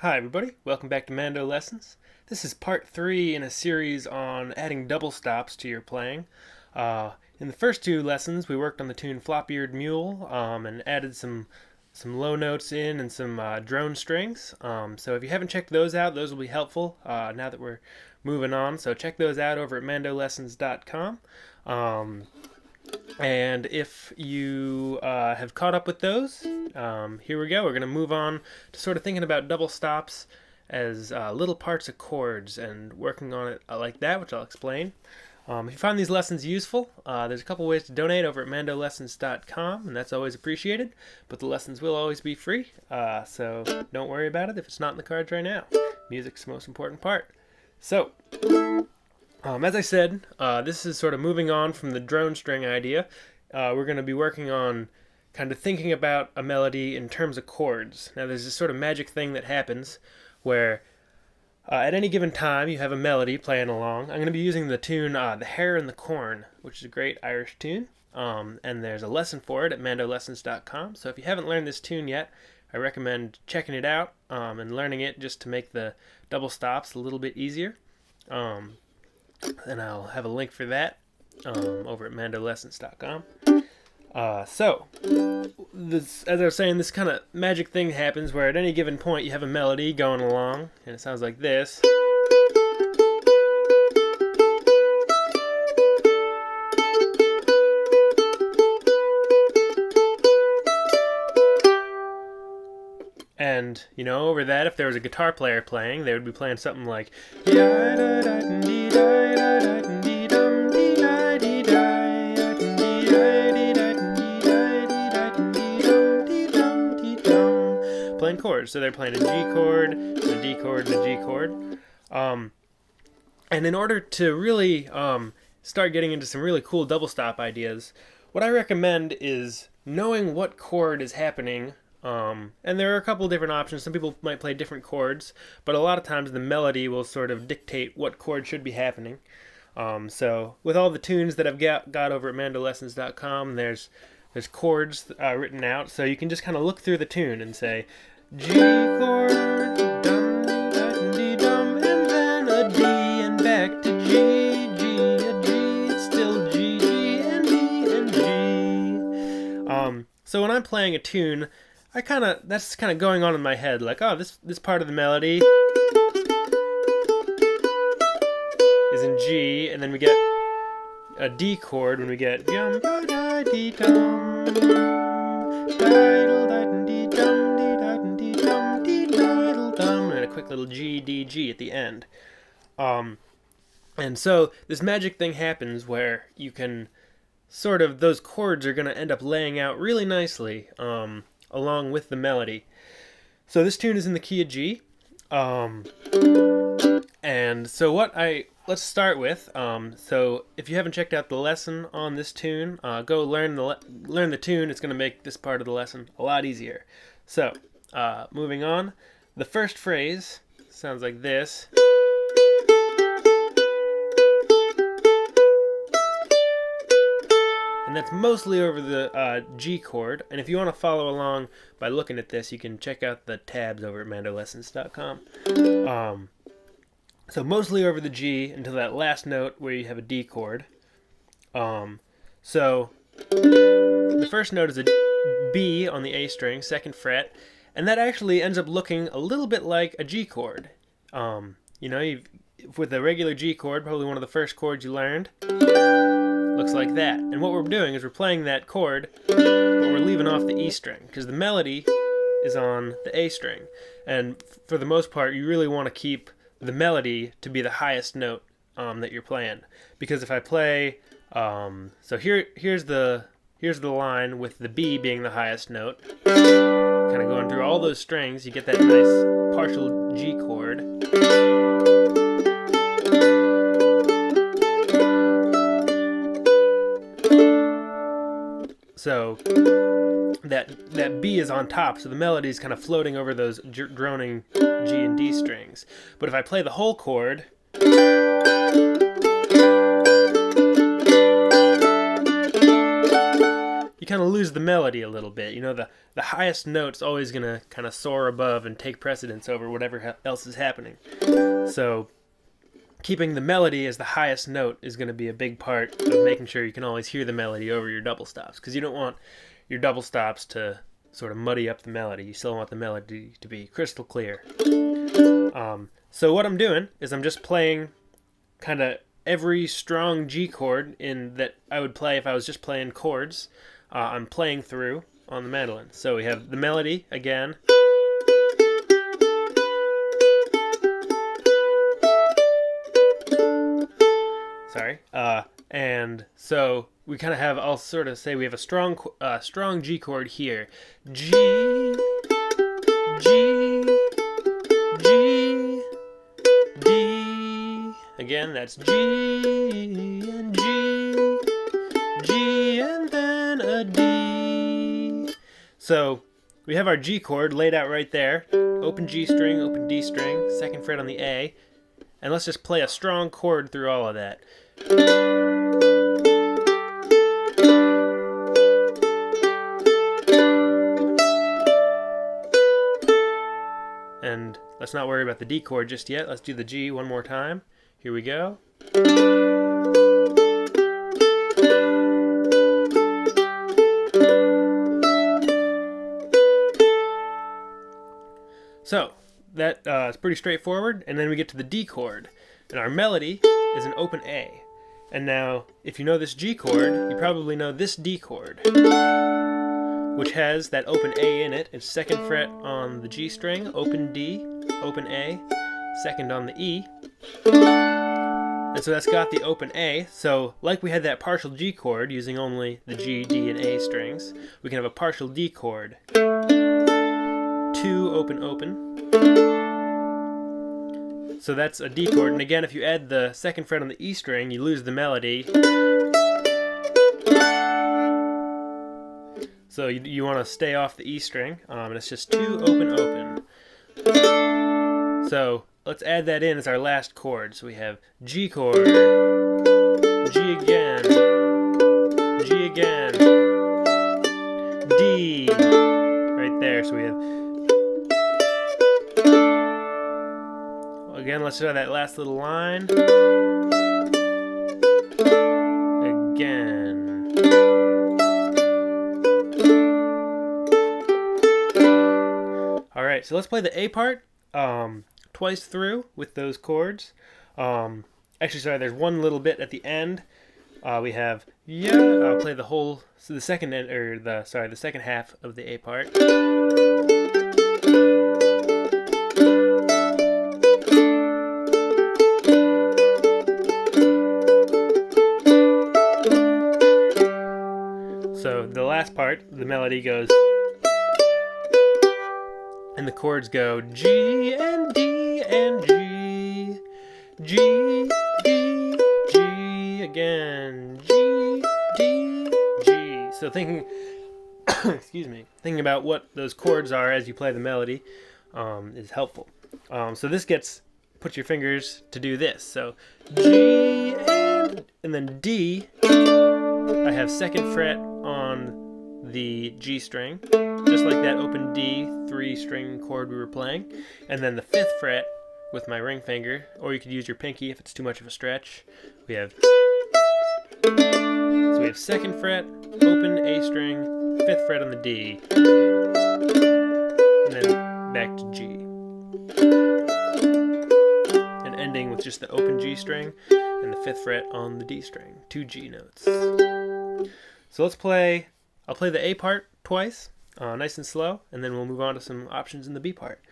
Hi everybody, welcome back to Mando Lessons. This is part 3 in a series on adding double stops to your playing. In the first two lessons we worked on the tune Flop-Eared Mule and added some low notes in and some drone strings. So if you haven't checked those out, those will be helpful now that we're moving on. So check those out over at mandolessons.com. And if you have caught up with those, here we go. We're going to move on to sort of thinking about double stops as little parts of chords and working on it like that, which I'll explain. If you find these lessons useful, there's a couple ways to donate over at mandolessons.com, and that's always appreciated, but the lessons will always be free, so don't worry about it if it's not in the cards right now. Music's the most important part. So, as I said, this is sort of moving on from the drone string idea. We're going to be working on kind of thinking about a melody in terms of chords. Now there's this sort of magic thing that happens where at any given time you have a melody playing along. I'm going to be using the tune The Hare and the Corn, which is a great Irish tune. And there's a lesson for it at mandolessons.com. So if you haven't learned this tune yet, I recommend checking it out and learning it just to make the double stops a little bit easier. And I'll have a link for that over at mandolessons.com. So, as I was saying, this kind of magic thing happens where at any given point you have a melody going along, and it sounds like this. And, you know, over that, if there was a guitar player playing, they would be playing something like playing chords. So they're playing a G chord, a D chord, and a G chord. And in order to really start getting into some really cool double stop ideas, what I recommend is knowing what chord is happening. And there are a couple different options. Some people might play different chords, but a lot of times the melody will sort of dictate what chord should be happening. So with all the tunes that I've got over at mandolessons.com, there's chords written out, so you can just kind of look through the tune and say G chord, dum, da, dee, dum, and then a D and back to G, G, a G, it's still G, G, and D, and G. So when I'm playing a tune, that's kind of going on in my head, like, oh, this part of the melody is in G, and then we get a D chord when we get yum ba da dee dum, diddle da dee dum dee da dee dum dee diddle dum, and a quick little G D G at the end. And so this magic thing happens where you can sort of, those chords are going to end up laying out really nicely along with the melody. So this tune is in the key of G. And so let's start with, so if you haven't checked out the lesson on this tune, go learn the tune. It's going to make this part of the lesson a lot easier. So, moving on, the first phrase sounds like this. And that's mostly over the G chord. And if you want to follow along by looking at this, you can check out the tabs over at mandolessons.com. So mostly over the G until that last note where you have a D chord. So the first note is a B on the A string, 2nd fret, and that actually ends up looking a little bit like a G chord. You know, with a regular G chord, probably one of the first chords you learned, looks like that. And what we're doing is we're playing that chord, but we're leaving off the E string, because the melody is on the A string. And for the most part, you really want to keep the melody to be the highest note that you're playing, because if I play, so here's the line with the B being the highest note, kind of going through all those strings, you get that nice partial G chord. So that B is on top, so the melody is kind of floating over those droning G and D strings. But if I play the whole chord, you kind of lose the melody a little bit. You know, the highest note's always going to kind of soar above and take precedence over whatever else is happening. So keeping the melody as the highest note is going to be a big part of making sure you can always hear the melody over your double stops, because you don't want your double stops to sort of muddy up the melody. You still want the melody to be crystal clear. So what I'm doing is I'm just playing kind of every strong G chord in that I would play if I was just playing chords. I'm playing through on the mandolin. So we have the melody again. Sorry. And so we kind of have, I'll sort of say we have a strong G chord here. G, G, G, D. Again, that's G and G, G and then a D. So we have our G chord laid out right there. Open G string, open D string, second fret on the A. And let's just play a strong chord through all of that. And let's not worry about the D chord just yet. Let's do the G one more time. Here we go. So that is pretty straightforward. And then we get to the D chord. And our melody is an open A. And now, if you know this G chord, you probably know this D chord, which has that open A in it. It's second fret on the G string, open D, open A, second on the E. And so that's got the open A. So like we had that partial G chord using only the G, D, and A strings, we can have a partial D chord. 2, open, open. So that's a D chord. And again, if you add the second fret on the E string, you lose the melody. So you want to stay off the E string, and it's just 2, open, open. So let's add that in as our last chord. So we have G chord, G again, G again, D, right there. So we have, again, let's try that last little line. Again. Alright, so let's play the A part twice through with those chords. Actually, sorry, there's one little bit at the end. We have, yeah, I'll play the whole, so the second half of the A part. So the last part, the melody goes, and the chords go G and D and G, G, D, G, again, G, D, G. So thinking, excuse me, thinking about what those chords are as you play the melody is helpful. So this put your fingers to do this. So G and then D. I have second fret on the G string, just like that open D 3-string chord we were playing, and then the 5th fret with my ring finger, or you could use your pinky if it's too much of a stretch. We have second fret, open A string, 5th fret on the D, and then back to G, and ending with just the open G string and the 5th fret on the D string, 2 G notes. So I'll play the A part twice, nice and slow, and then we'll move on to some options in the B part.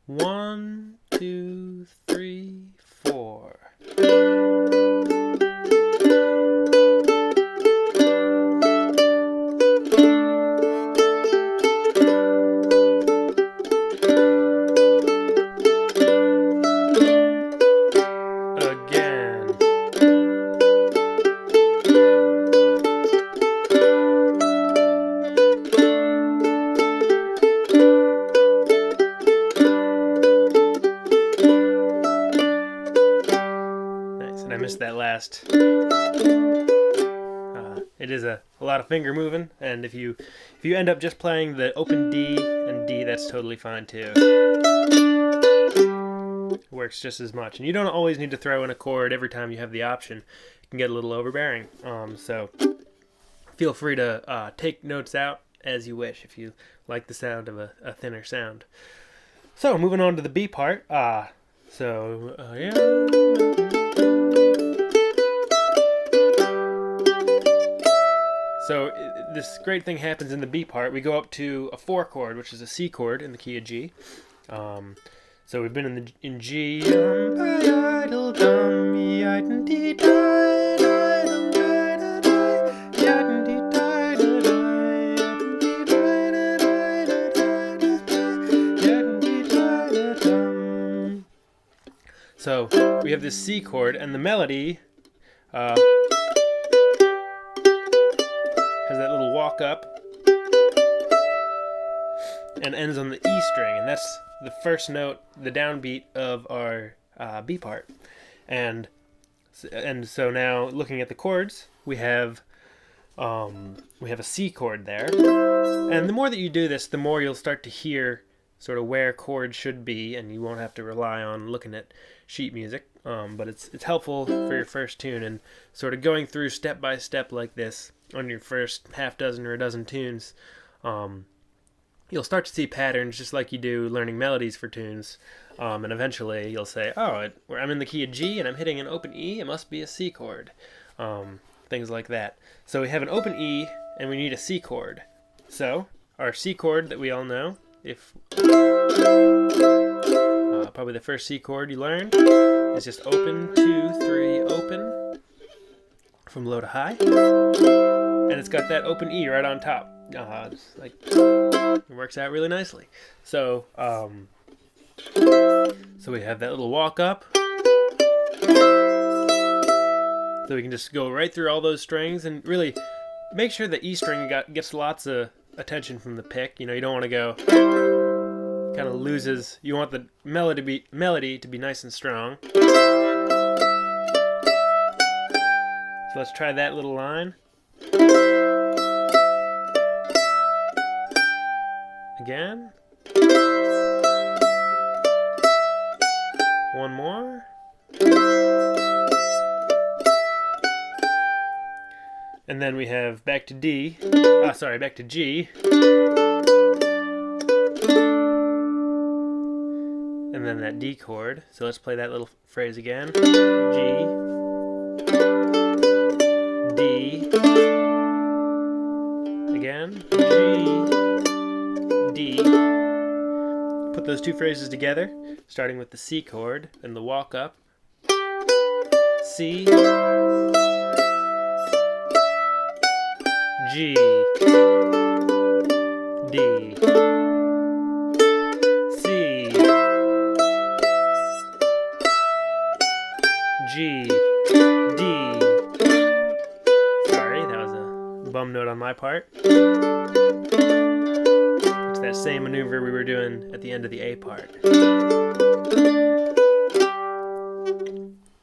1, 2, 3, 4. That last it is a lot of finger moving, and if you end up just playing the open D and D, that's totally fine too. It works just as much, and you don't always need to throw in a chord every time you have the option. It can get a little overbearing, so feel free to take notes out as you wish if you like the sound of a thinner sound. So moving on to the B part. Yeah. So this great thing happens in the B part. We go up to a 4 chord, which is a C chord in the key of G. So we've been in G. So we have this C chord, and the melody has that little walk up and ends on the E string, and that's the first note, the downbeat of our B part. And so now looking at the chords, we have a C chord there, and the more that you do this, the more you'll start to hear sort of where chords should be, and you won't have to rely on looking at sheet music. But it's helpful for your first tune, and sort of going through step by step like this on your first half dozen or a dozen tunes, you'll start to see patterns just like you do learning melodies for tunes. And eventually you'll say, oh, I'm in the key of G and I'm hitting an open E, it must be a C chord. Things like that. So we have an open E and we need a C chord. So our C chord that we all know, probably the first C chord you learned, is just open, 2, 3, open, from low to high. And it's got that open E right on top. It works out really nicely. So we have that little walk up. So we can just go right through all those strings and really make sure the E string gets lots of attention from the pick. You don't want to go kind of loses. You want the melody to be nice and strong. So let's try that little line. Again. One more. And then we have back to D. Back to G. And then that D chord. So let's play that little phrase again. G. D. Again. G. D. Put those two phrases together, starting with the C chord and the walk up. C. G. D. C. G. D. Sorry, that was a bum note on my part. It's that same maneuver we were doing at the end of the A part.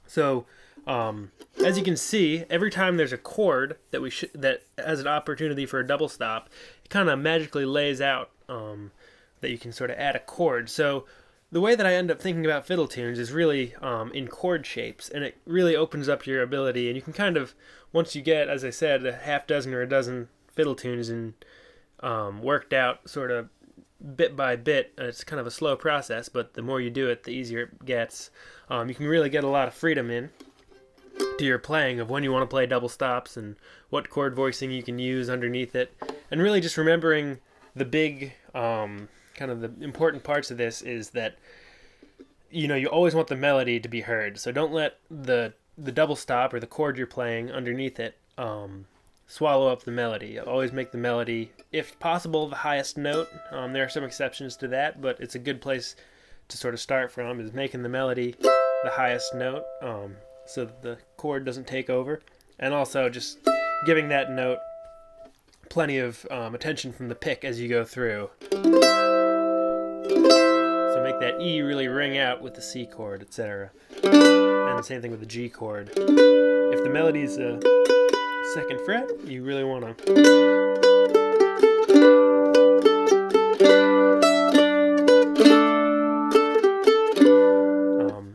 So, as you can see, every time there's a chord that has an opportunity for a double stop, it kind of magically lays out that you can sort of add a chord. So the way that I end up thinking about fiddle tunes is really in chord shapes, and it really opens up your ability. And you can kind of, once you get, as I said, a half dozen or a dozen fiddle tunes and worked out sort of bit by bit, it's kind of a slow process, but the more you do it, the easier it gets. You can really get a lot of freedom in to your playing of when you want to play double stops and what chord voicing you can use underneath it, and really just remembering the big kind of the important parts of this is that you always want the melody to be heard, so don't let the double stop or the chord you're playing underneath it swallow up the melody. Always make the melody, if possible, the highest note. There are some exceptions to that, but it's a good place to sort of start from, is making the melody the highest note, so that the chord doesn't take over, and also just giving that note plenty of attention from the pick as you go through. So make that E really ring out with the C chord, etc. And the same thing with the G chord. If the melody's 2nd fret. You really want to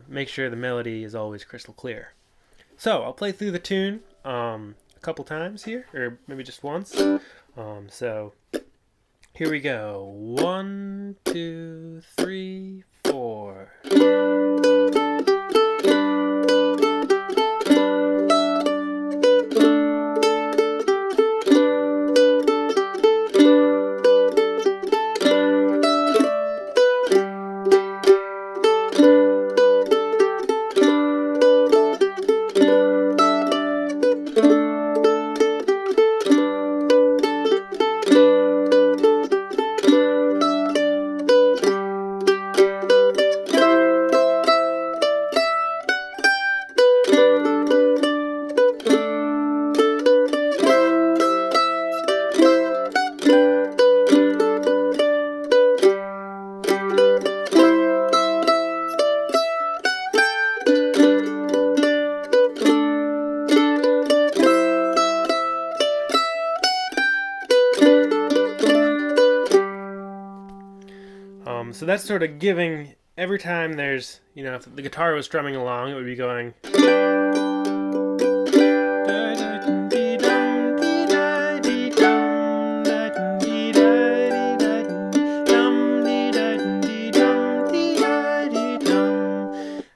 make sure the melody is always crystal clear. So I'll play through the tune a couple times here, or maybe just once. So here we go. 1, 2, 3, 4. So that's sort of giving, every time there's, if the guitar was strumming along, it would be going.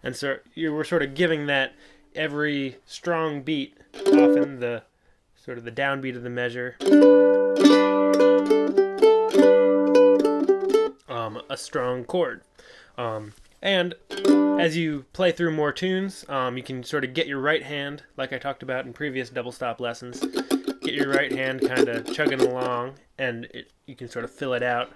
And so you were sort of giving that every strong beat, often the sort of the downbeat of the measure, a strong chord. And as you play through more tunes, you can sort of get your right hand, like I talked about in previous double stop lessons, get your right hand kind of chugging along, and you can sort of fill it out.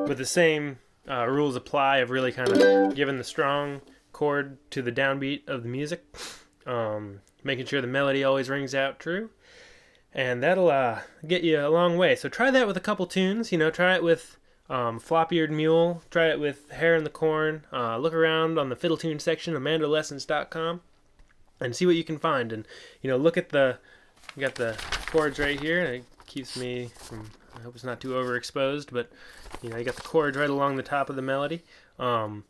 With the same rules apply of really kind of giving the strong chord to the downbeat of the music, making sure the melody always rings out true, and that'll get you a long way. So try that with a couple tunes. Try it with Flop-Eared Mule, try it with Hair in the Corn. Look around on the fiddle tune section of mandolessons.com and see what you can find. And look at you got the chords right here, and it keeps me from, I hope it's not too overexposed, but you got the chords right along the top of the melody. And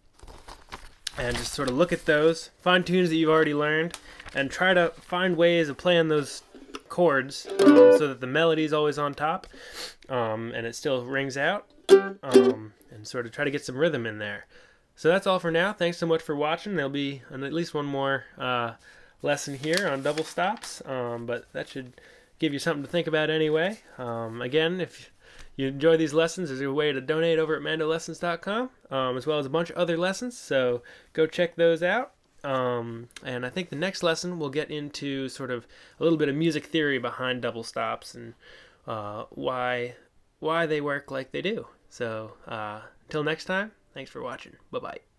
just sort of look at those, find tunes that you've already learned, and try to find ways of playing those chords so that the melody is always on top, and it still rings out, and sort of try to get some rhythm in there. So that's all for now. Thanks so much for watching. There'll be at least one more lesson here on double stops, but that should give you something to think about anyway. Again, if you enjoy these lessons, there's a way to donate over at mandolessons.com, as well as a bunch of other lessons, so go check those out. And I think the next lesson we'll get into sort of a little bit of music theory behind double stops and why they work like they do. So until next time, thanks for watching. Bye-bye.